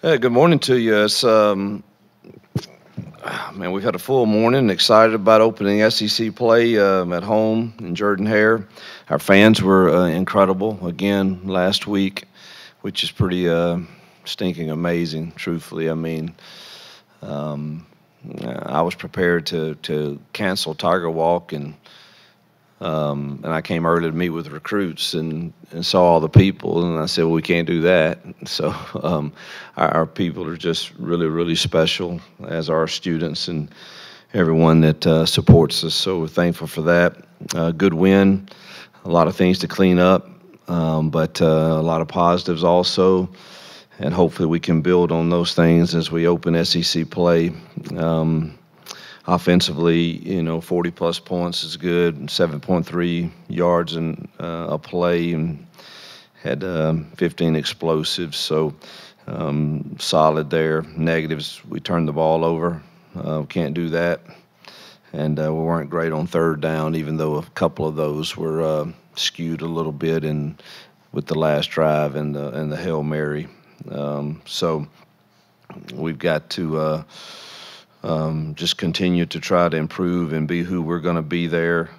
Hey, good morning to you. Man, we've had a full morning. Excited about opening SEC play at home in Jordan Hare. Our fans were incredible again last week, which is pretty stinking amazing. Truthfully, I mean, um, I was prepared to cancel Tiger Walk and I came early to meet with recruits and saw all the people, and I said, well, we can't do that. So our people are just really, really special, as are our students and everyone that supports us. So we're thankful for that. Good win, a lot of things to clean up, but a lot of positives also. And hopefully we can build on those things as we open SEC play. Offensively, 40 plus points is good. 7.3 yards in a play, and had 15 explosives. So solid there. Negatives, we turned the ball over. Can't do that. And we weren't great on third down, even though a couple of those were skewed a little bit with the last drive and the Hail Mary. So we've got to just continue to try to improve and be who we're going to be there.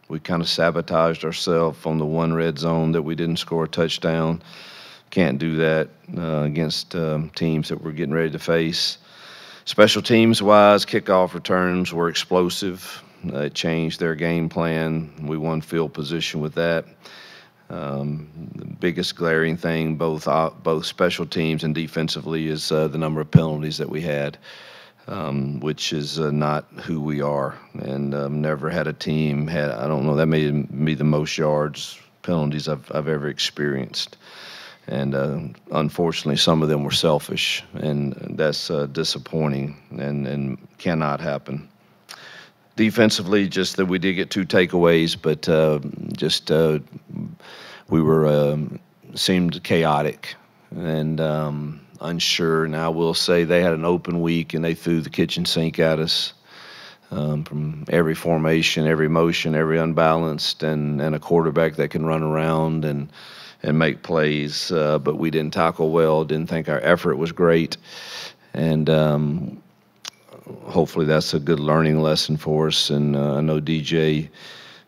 We kind of sabotaged ourselves on the one red zone that we didn't score a touchdown. Can't do that against teams that we're getting ready to face. Special teams wise, kickoff returns were explosive. It changed their game plan. We won field position with that. The biggest glaring thing, both special teams and defensively, is the number of penalties that we had. Which is not who we are, and never had a team had. I don't know. That made me the most yards penalties I've ever experienced, and unfortunately, some of them were selfish, and that's disappointing and cannot happen. Defensively, just that we did get two takeaways, but just we were seemed chaotic and unsure. Now, I will say they had an open week and they threw the kitchen sink at us from every formation, every motion, every unbalanced, and a quarterback that can run around and make plays. But we didn't tackle well. Didn't think our effort was great, and hopefully that's a good learning lesson for us. And I know DJ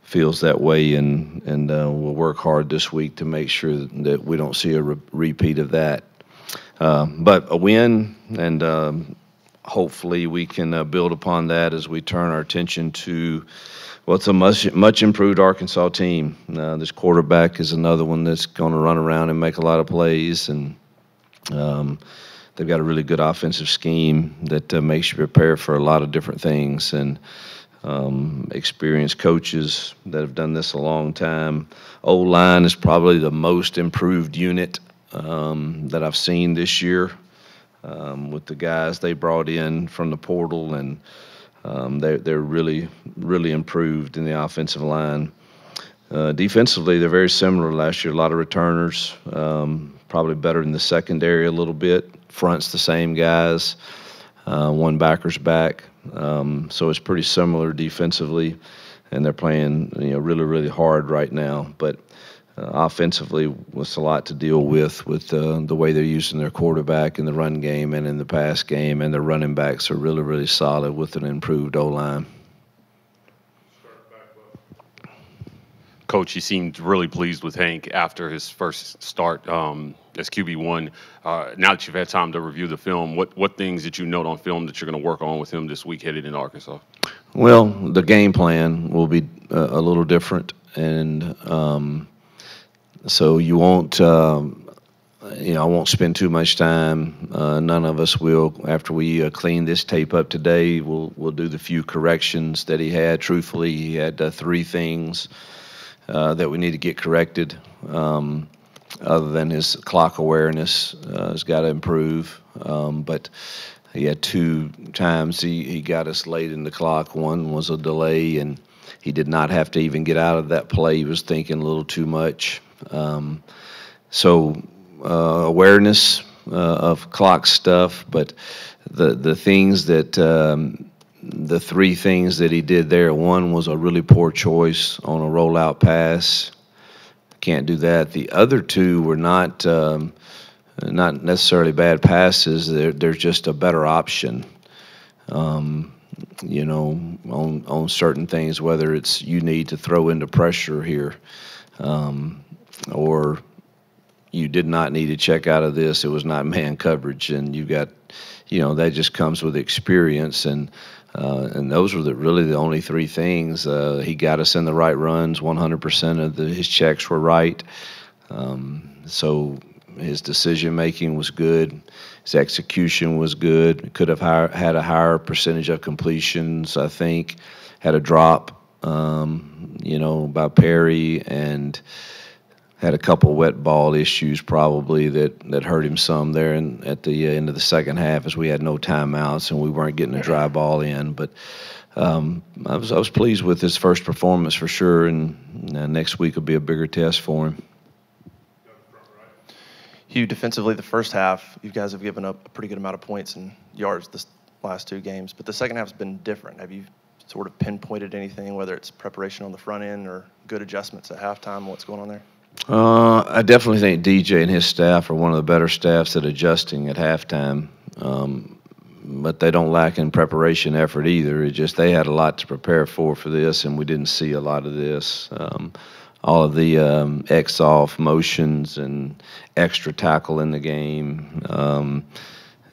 feels that way, and we'll work hard this week to make sure that we don't see a repeat of that. But a win, and hopefully we can build upon that as we turn our attention to what's a much improved Arkansas team. This quarterback is another one that's going to run around and make a lot of plays, and they've got a really good offensive scheme that makes you prepare for a lot of different things, and experienced coaches that have done this a long time. O-line is probably the most improved unit that I've seen this year with the guys they brought in from the portal, and they're really, really improved in the offensive line. Defensively, they're very similar to last year. A lot of returners, probably better in the secondary a little bit. Front's the same guys, one backer's back. So it's pretty similar defensively, and they're playing really, really hard right now. But offensively, was a lot to deal with the way they're using their quarterback in the run game and in the pass game, and their running backs are really, really solid with an improved O-line. Coach, he seemed really pleased with Hank after his first start as QB1. Now that you've had time to review the film, what things did you note on film that you're going to work on with him this week headed into Arkansas? Well, the game plan will be a little different, and so you won't, I won't spend too much time. None of us will. After we clean this tape up today, we'll do the few corrections that he had. Truthfully, he had three things that we need to get corrected. Other than his clock awareness, has got to improve. But he had two times he got us late in the clock. One was a delay, and he did not have to even get out of that play. He was thinking a little too much. So awareness of clock stuff, but the things that the three things that he did there. One was a really poor choice on a rollout pass. Can't do that. The other two were not not necessarily bad passes. They're just a better option. Um, on certain things, whether it's you need to throw into pressure here, or you did not need to check out of this. It was not man coverage, and you got, that just comes with experience, and those were really the only three things. He got us in the right runs. 100% of his checks were right. So his decision making was good. His execution was good. Could have had a higher percentage of completions, I think. Had a drop, by Perry, and had a couple wet ball issues probably that hurt him some there at the end of the second half, as we had no timeouts and we weren't getting a dry ball in. But I was pleased with his first performance for sure, and next week will be a bigger test for him. Hugh, defensively, the first half, you guys have given up a pretty good amount of points and yards this last two games, but the second half's been different. Have you sort of pinpointed anything, whether it's preparation on the front end or good adjustments at halftime? What's going on there? I definitely think DJ and his staff are one of the better staffs at adjusting at halftime, but they don't lack in preparation effort either. It's just they had a lot to prepare for this, and we didn't see a lot of this. All of the X-off motions and extra tackle in the game.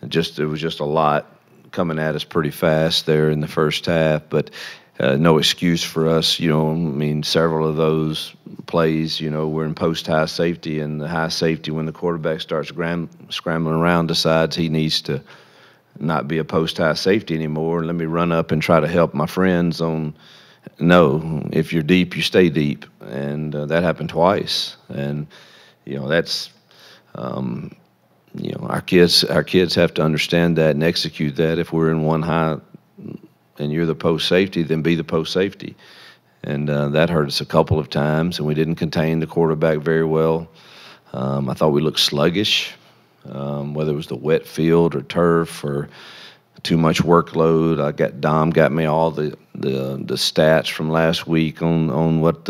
It was just a lot coming at us pretty fast there in the first half, but no excuse for us. Several of those plays, we're in post-high safety, and the high safety, when the quarterback starts scrambling around, decides he needs to not be a post-high safety anymore, and let me run up and try to help my friends on. No, if you're deep, you stay deep, and that happened twice. And that's our kids have to understand that and execute that. If we're in one high and you're the post safety, then be the post safety. And that hurt us a couple of times, and we didn't contain the quarterback very well. I thought we looked sluggish, whether it was the wet field or turf or too much workload. Dom got me all the stats from last week on what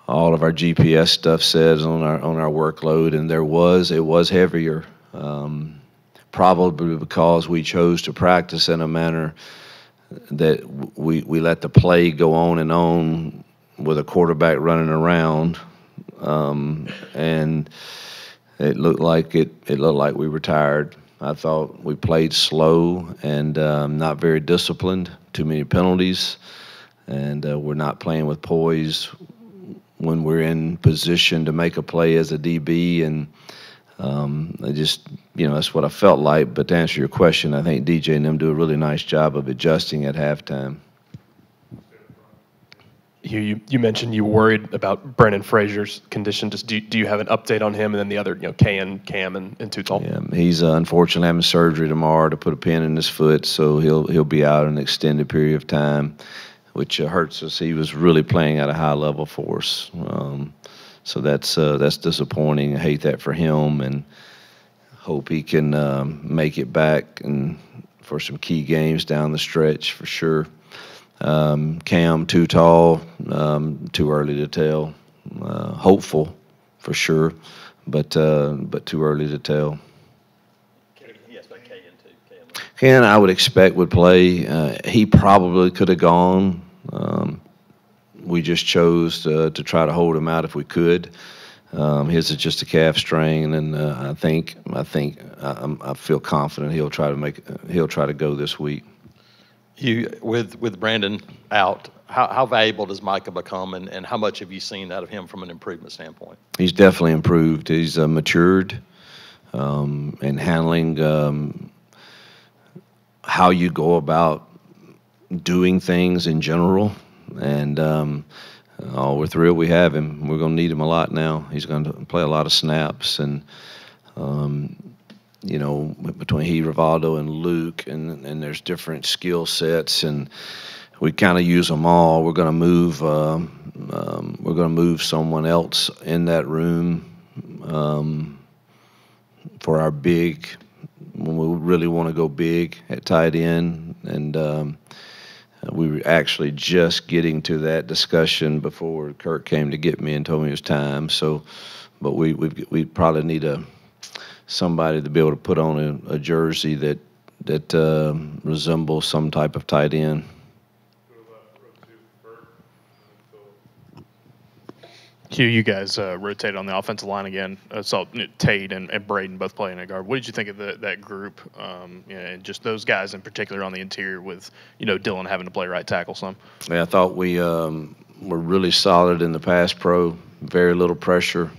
all of our GPS stuff says on our workload, and it was heavier, probably because we chose to practice in a manner that we let the play go on and on with a quarterback running around, and it looked like we were tired. I thought we played slow and not very disciplined, too many penalties, and we're not playing with poise when we're in position to make a play as a DB, and that's what I felt like. But to answer your question, I think DJ and them do a really nice job of adjusting at halftime. You mentioned you worried about Brandon Frazier's condition. Just do you have an update on him, and then the other, Cam, and Tutal? Yeah, he's unfortunately having surgery tomorrow to put a pin in his foot, so he'll be out an extended period of time, which hurts us. He was really playing at a high level for us, so that's disappointing. I hate that for him, and hope he can make it back and for some key games down the stretch for sure. Cam, too tall, too early to tell. Hopeful for sure, but too early to tell. Yes, but Ken, I would expect would play. He probably could have gone. We just chose to try to hold him out if we could. His is just a calf strain, and I feel confident he'll try to go this week. With Brandon out, how valuable does Micah become, and how much have you seen out of him from an improvement standpoint? He's definitely improved. He's matured in handling how you go about doing things in general, and we're thrilled we have him. We're going to need him a lot now. He's going to play a lot of snaps, and between he, Rivaldo, and Luke, and there's different skill sets, and we kind of use them all. We're going to move someone else in that room for our big, when we really want to go big at tight end, and we were actually just getting to that discussion before Kirk came to get me and told me it was time. So, but we probably need somebody to be able to put on a jersey that resembles some type of tight end. Hugh, you guys rotated on the offensive line again. Saw Tate and Braden both playing at guard. What did you think of that group, and just those guys in particular on the interior with, Dylan having to play right tackle some? Yeah, I thought we were really solid in the pass pro, very little pressure.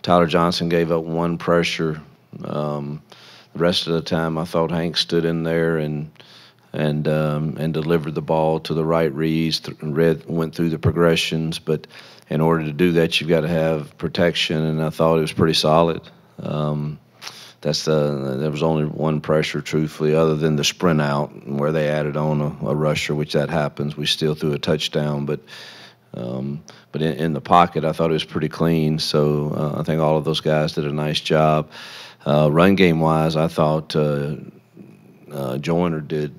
Tyler Johnson gave up one pressure. The rest of the time, I thought Hank stood in there and delivered the ball to the right reads, went through the progressions, but in order to do that, you've got to have protection, and I thought it was pretty solid. There was only one pressure, truthfully, other than the sprint out where they added on a rusher, which that happens. We still threw a touchdown, but in the pocket, I thought it was pretty clean. So I think all of those guys did a nice job. Run game wise, I thought Joyner did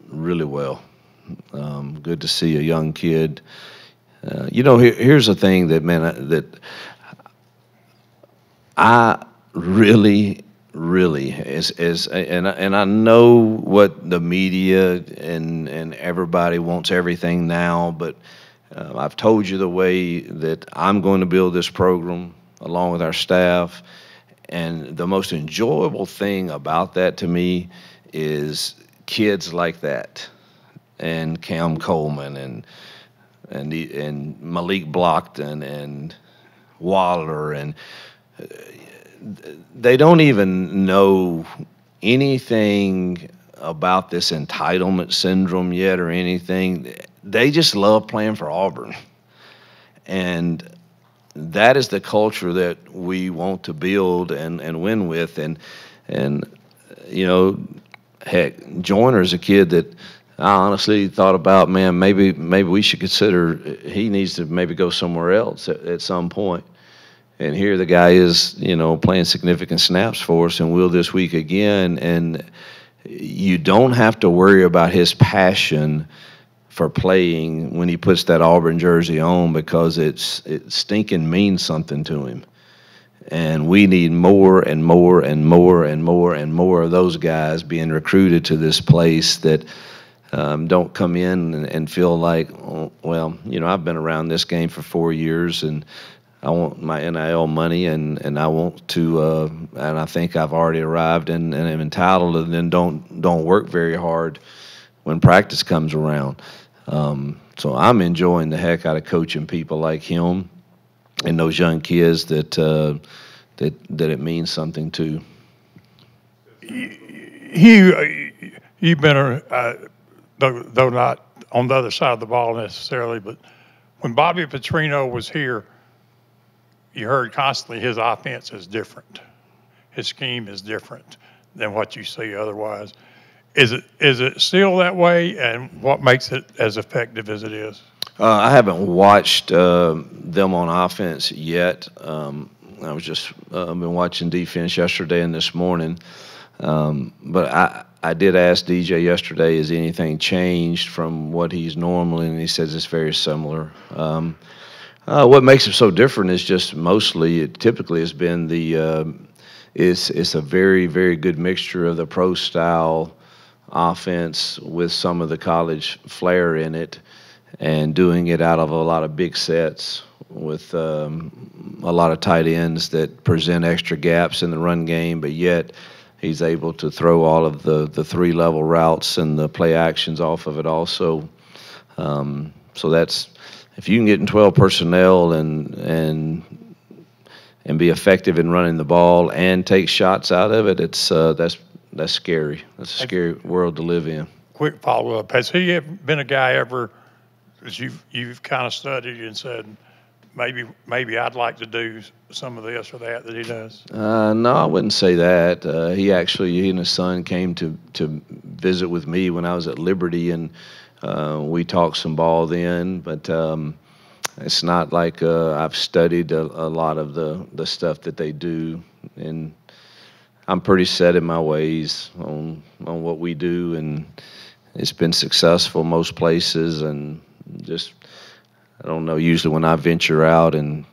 really well. Good to see a young kid. Here's the thing that I really, and I know what the media and everybody wants everything now, but I've told you the way that I'm going to build this program along with our staff, and the most enjoyable thing about that to me is kids like that, and Cam Coleman and Malik Blockton and Waller, and they don't even know anything about this entitlement syndrome yet or anything. They just love playing for Auburn. And that is the culture that we want to build and win with. And heck, Joyner's a kid that I honestly thought about, man, maybe we should consider he needs to maybe go somewhere else at some point. And here the guy is, playing significant snaps for us and will this week again. And you don't have to worry about his passion for playing when he puts that Auburn jersey on, because it stinking means something to him. And we need more and more and more and more and more of those guys being recruited to this place that don't come in and feel like, I've been around this game for 4 years and I want my NIL money and I want to, and I think I've already arrived and am entitled, and then don't work very hard when practice comes around. So I'm enjoying the heck out of coaching people like him and those young kids that it means something to. You've been though not on the other side of the ball necessarily, but when Bobby Petrino was here, you heard constantly his offense is different. His scheme is different than what you see otherwise. Is it still that way, and what makes it as effective as it is? I haven't watched them on offense yet. I was just been watching defense yesterday and this morning. But I did ask DJ yesterday, has anything changed from what he's normally, and he says it's very similar. What makes it so different is just mostly, it typically has been it's a very, very good mixture of the pro style offense with some of the college flair in it, and doing it out of a lot of big sets with a lot of tight ends that present extra gaps in the run game, but yet he's able to throw all of the 3-level routes and the play actions off of it also. So that's, if you can get in 12 personnel and be effective in running the ball and take shots out of it, that's scary. That's a scary world to live in. Quick follow-up. Has he been a guy ever, as you've kind of studied and said, maybe I'd like to do some of this or that he does? No, I wouldn't say that. He and his son came to visit with me when I was at Liberty, and we talked some ball then. But it's not like I've studied a lot of the stuff that they do, and I'm pretty set in my ways on what we do, and it's been successful most places. And just, I don't know, usually when I venture out and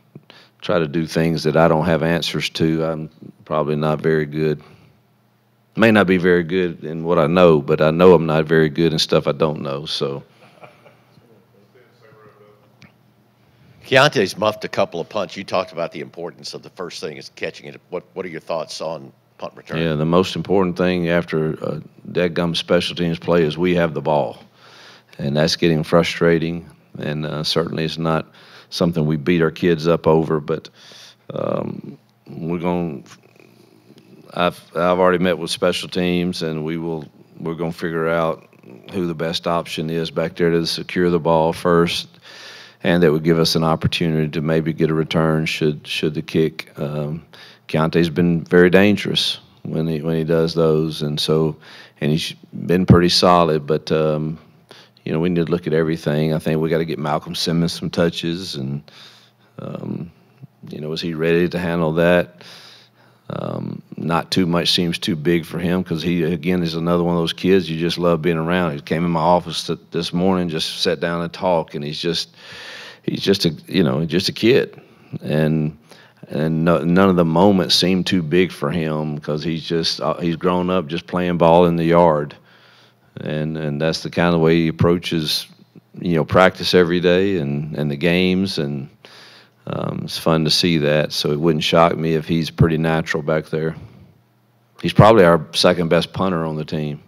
try to do things that I don't have answers to, I'm probably not very good. May not be very good in what I know, but I know I'm not very good in stuff I don't know. So. Keontae's muffed a couple of punts. You talked about the importance of the first thing is catching it. What are your thoughts on punt return? Yeah, the most important thing after a dadgum special teams play is we have the ball. And that's getting frustrating. And certainly it's not something we beat our kids up over, but we're going to I've already met with special teams, and we're going to figure out who the best option is back there to secure the ball first, and that would give us an opportunity to maybe get a return should the kick. Keontae's been very dangerous when he does those, and he's been pretty solid. But we need to look at everything. I think we got to get Malcolm Simmons some touches, and is he ready to handle that? Not too much seems too big for him because he, again, is another one of those kids you just love being around. He came in my office this morning, just sat down and talked, and he's just a kid, and none of the moments seem too big for him because he's grown up just playing ball in the yard, and that's the kind of way he approaches practice every day and the games, and it's fun to see that. So it wouldn't shock me if he's pretty natural back there. He's probably our second best punter on the team.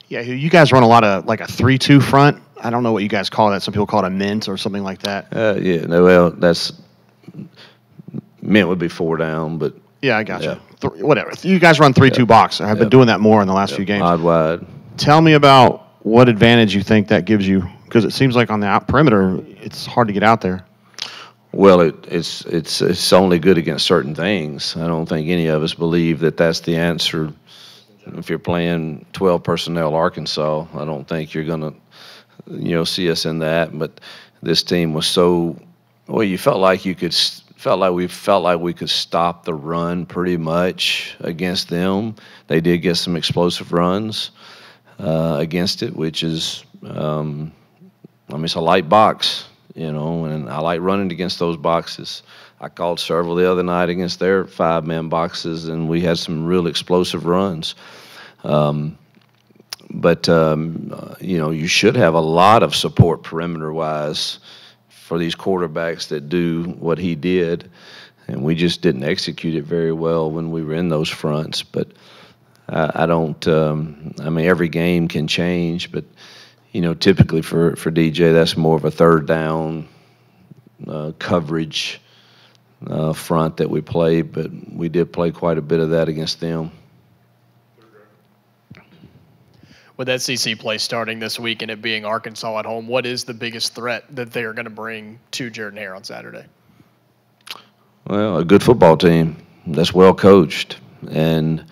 Yeah, you guys run a lot of like a 3-2 front. I don't know what you guys call that. Some people call it a mint or something like that. That's mint would be 4 down, but yeah, I got you. Whatever. You guys run 3-2 box. I've been doing that more in the last few games. Odd wide. Tell me about what advantage you think that gives you, because it seems like on the perimeter it's hard to get out there. Well, it's only good against certain things. I don't think any of us believe that that's the answer. If you're playing 12 personnel Arkansas, I don't think you're going to, see us in that. But this team was you felt like we could stop the run pretty much against them. They did get some explosive runs against it, which is, it's a light box, and I like running against those boxes. I called several the other night against their 5-man boxes, and we had some real explosive runs. But you should have a lot of support perimeter-wise for these quarterbacks that do what he did, and we just didn't execute it very well when we were in those fronts. But I don't. Every game can change, but typically for DJ, that's more of a third down coverage front that we play. But we did play quite a bit of that against them. With SEC play starting this week and it being Arkansas at home, what is the biggest threat that they are going to bring to Jordan-Hare on Saturday? Well, a good football team that's well coached, and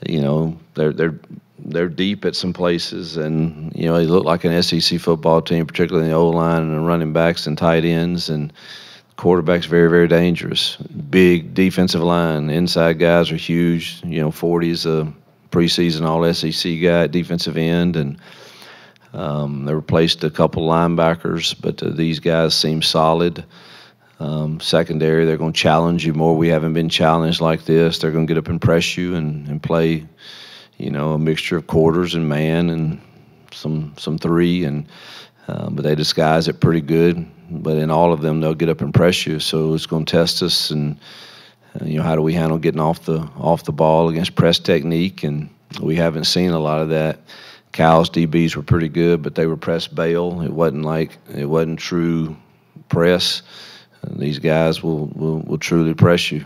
they're deep at some places, and they look like an SEC football team, particularly in the O-line and the running backs and tight ends, and the quarterback's very, very dangerous. Big defensive line, inside guys are huge. 40's a preseason All-SEC guy at defensive end, and they replaced a couple linebackers, but these guys seem solid. Secondary, they're going to challenge you more. We haven't been challenged like this. They're going to get up and press you and play, a mixture of quarters and man and some three, and but they disguise it pretty good. But in all of them, they'll get up and press you. So it's going to test us, and how do we handle getting off the ball against press technique? And we haven't seen a lot of that. Cal's DBs were pretty good, but they were press bail. It wasn't true press. These guys will truly press you.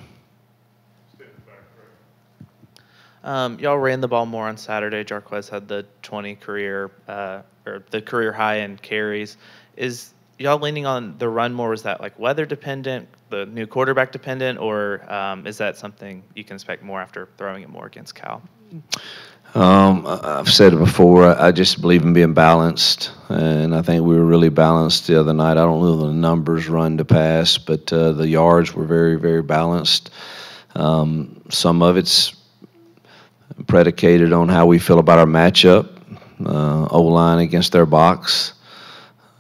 Y'all ran the ball more on Saturday. Jarquez had the 20 career or the career high in carries. Is y'all leaning on the run more? Was that like weather dependent, the new quarterback dependent, or is that something you can expect more after throwing it more against Cal? I've said it before. I just believe in being balanced, and I think we were really balanced the other night. I don't know the numbers run to pass, but the yards were very, very balanced. Some of it's predicated on how we feel about our matchup, O-line against their box.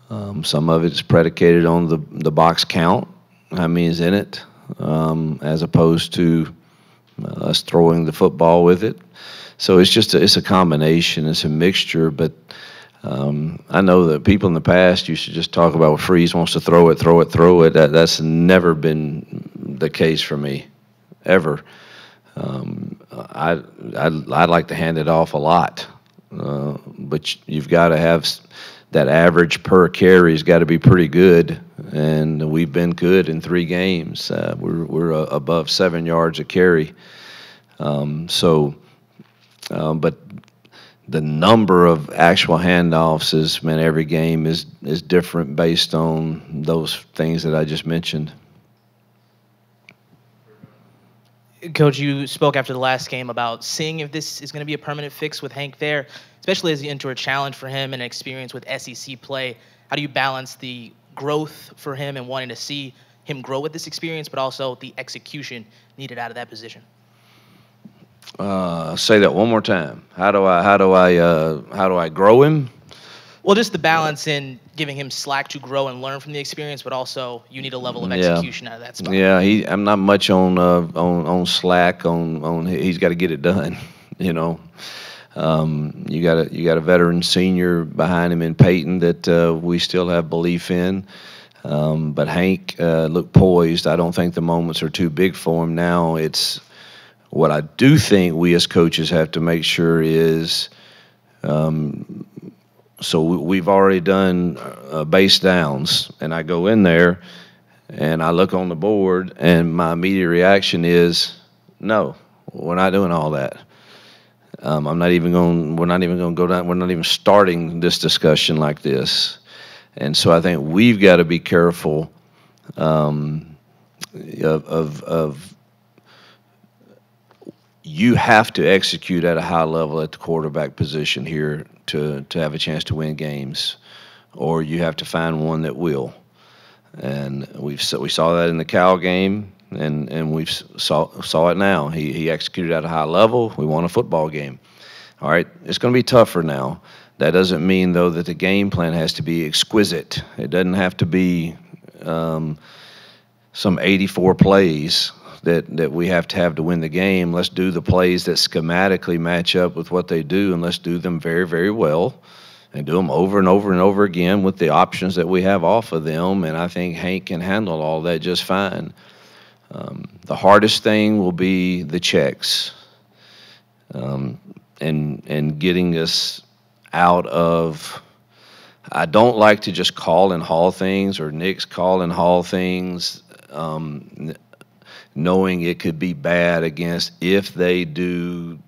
Some of it is predicated on the box count, how many is in it, as opposed to us throwing the football with it. So it's just it's a combination, it's a mixture. But I know that people in the past used to just talk about, well, Freeze wants to throw it, throw it, throw it. That's never been the case for me, ever. I'd like to hand it off a lot, but you've got to have that average per carry's got to be pretty good, and we've been good in 3 games. We're above 7 yards a carry. But the number of actual handoffs is, man, every game is different based on those things that I just mentioned. Coach, you spoke after the last game about seeing if this is going to be a permanent fix with Hank there, especially as you enter a challenge for him and an experience with SEC play. How do you balance the growth for him and wanting to see him grow with this experience, but also the execution needed out of that position? Say that one more time. How do I grow him? Well, just the balance in giving him slack to grow and learn from the experience, but also you need a level of execution out of that spot. Yeah, I'm not much on slack. He's got to get it done. You know, you got a veteran senior behind him in Peyton that we still have belief in. But Hank looked poised. I don't think the moments are too big for him now. It's what I do think we as coaches have to make sure is. So we've already done base downs, and I go in there, and I look on the board, and my immediate reaction is, no, we're not doing all that. We're not even going to go down. We're not even starting this discussion like this, and so I think we've got to be careful of you have to execute at a high level at the quarterback position here to have a chance to win games, or you have to find one that will. And we saw that in the Cal game, and we saw it now. He executed at a high level. We won a football game. All right, it's going to be tougher now. That doesn't mean, though, that the game plan has to be exquisite. It doesn't have to be some 84 plays that we have to win the game. Let's do the plays that schematically match up with what they do, and let's do them very, very well, and do them over and over and over again with the options that we have off of them. And I think Hank can handle all that just fine. The hardest thing will be the checks, and getting us out of. I don't like to just call and haul things, or Nick's call and haul things. Knowing it could be bad against, if they do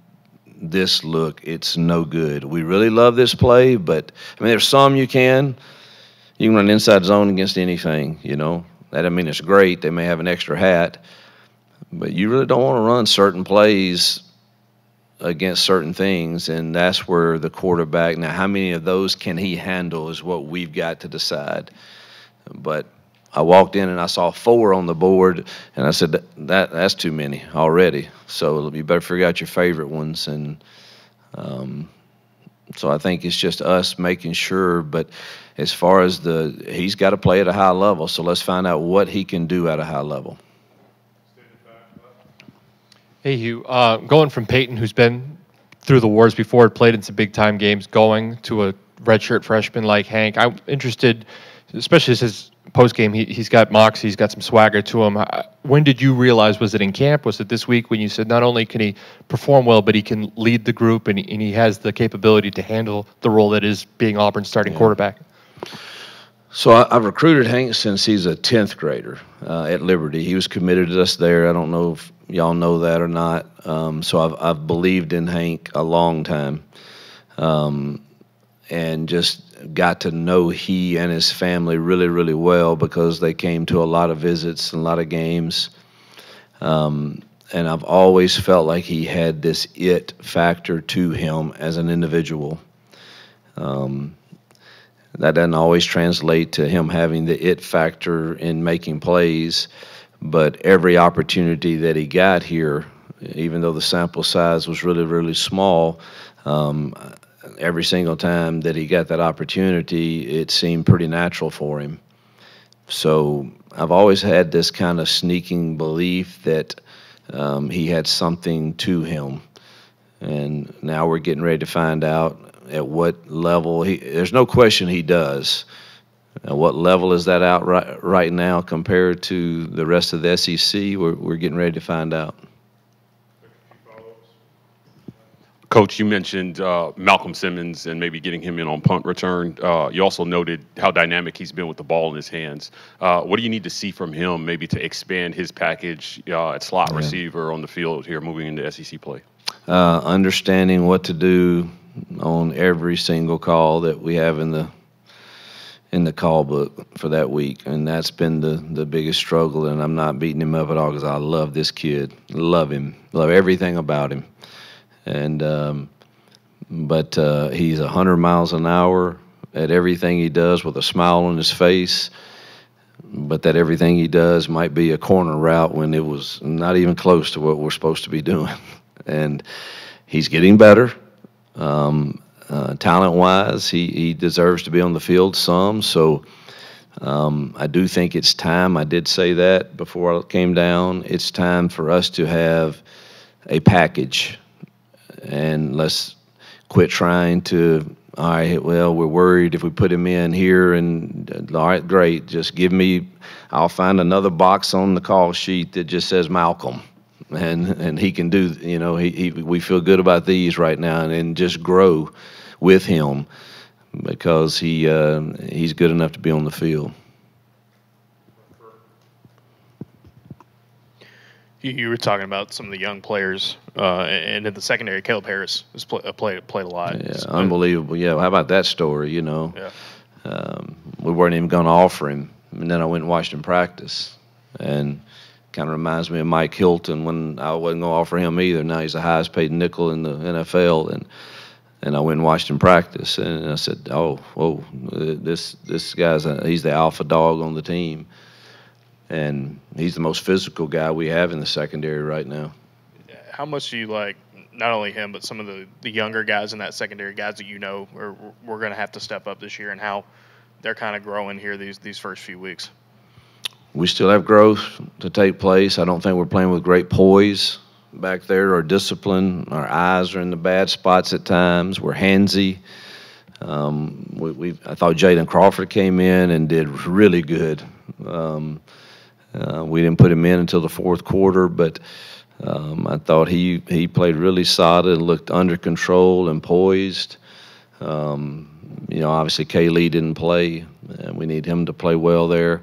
this look, it's no good. We really love this play, but I mean, there's some you can run inside zone against anything, you know. That doesn't mean it's great. They may have an extra hat, but you really don't want to run certain plays against certain things, and that's where the quarterback, now how many of those can he handle is what we've got to decide. But I walked in and I saw 4 on the board, and I said, that's too many already. So you better figure out your favorite ones. And so I think it's just us making sure. But as far as he's got to play at a high level, so let's find out what he can do at a high level. Hey, Hugh, going from Peyton, who's been through the wars before, played in some big-time games, going to a redshirt freshman like Hank, I'm interested, especially as his post-game, he's got moxie, he's got some swagger to him. When did you realize, was it in camp? Was it this week when you said not only can he perform well, but he can lead the group, and he has the capability to handle the role that is being Auburn's starting quarterback? So I've recruited Hank since he's a 10th grader at Liberty. He was committed to us there. I don't know if y'all know that or not. So I've believed in Hank a long time, and just got to know he and his family really, really well because they came to a lot of visits and a lot of games. And I've always felt like he had this it factor to him as an individual. That doesn't always translate to him having the it factor in making plays, but every opportunity that he got here, even though the sample size was really, really small, every single time that he got that opportunity, it seemed pretty natural for him. So I've always had this kind of sneaking belief that he had something to him. And now we're getting ready to find out at what level there's no question he does. At what level is that out right now compared to the rest of the SEC? We're getting ready to find out. Coach, you mentioned Malcolm Simmons and maybe getting him in on punt return. You also noted how dynamic he's been with the ball in his hands. What do you need to see from him maybe to expand his package at slot receiver on the field here moving into SEC play? Understanding what to do on every single call that we have in the call book for that week, and that's been the biggest struggle. And I'm not beating him up at all because I love this kid, love him, love everything about him. And but he's 100 miles an hour at everything he does with a smile on his face. But that everything he does might be a corner route when it was not even close to what we're supposed to be doing. And he's getting better. Talent-wise, he deserves to be on the field some. So I do think it's time. I did say that before I came down. It's time for us to have a package. And let's quit trying to, all right, well, we're worried if we put him in here, and all right, great. Just give me, I'll find another box on the call sheet that just says Malcolm. And he can do, you know, we feel good about these right now, and just grow with him because he's good enough to be on the field. You were talking about some of the young players, and in the secondary, Caleb Harris has played a lot. Yeah, unbelievable. Yeah, how about that story? You know, we weren't even going to offer him, and then I went and watched him practice, and kind of reminds me of Mike Hilton when I wasn't going to offer him either. Now he's the highest paid nickel in the NFL, and I went and watched him practice, and I said, oh, whoa, this guy's he's the alpha dog on the team. And he's the most physical guy we have in the secondary right now. How much do you like not only him, but some of the younger guys in that secondary, guys that you know we're going to have to step up this year, and how they're kind of growing here these first few weeks? We still have growth to take place. I don't think we're playing with great poise back there or discipline. Our eyes are in the bad spots at times. We're handsy. I thought Jaden Crawford came in and did really good. We didn't put him in until the fourth quarter, but I thought he played really solid and looked under control and poised. You know, obviously Kaylee didn't play, and we need him to play well there.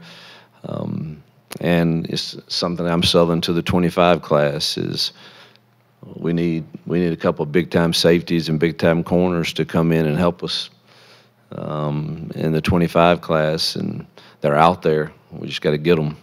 And it's something I'm selling to the 25 class is we need a couple of big-time safeties and big-time corners to come in and help us in the 25 class, and they're out there. We just got to get them.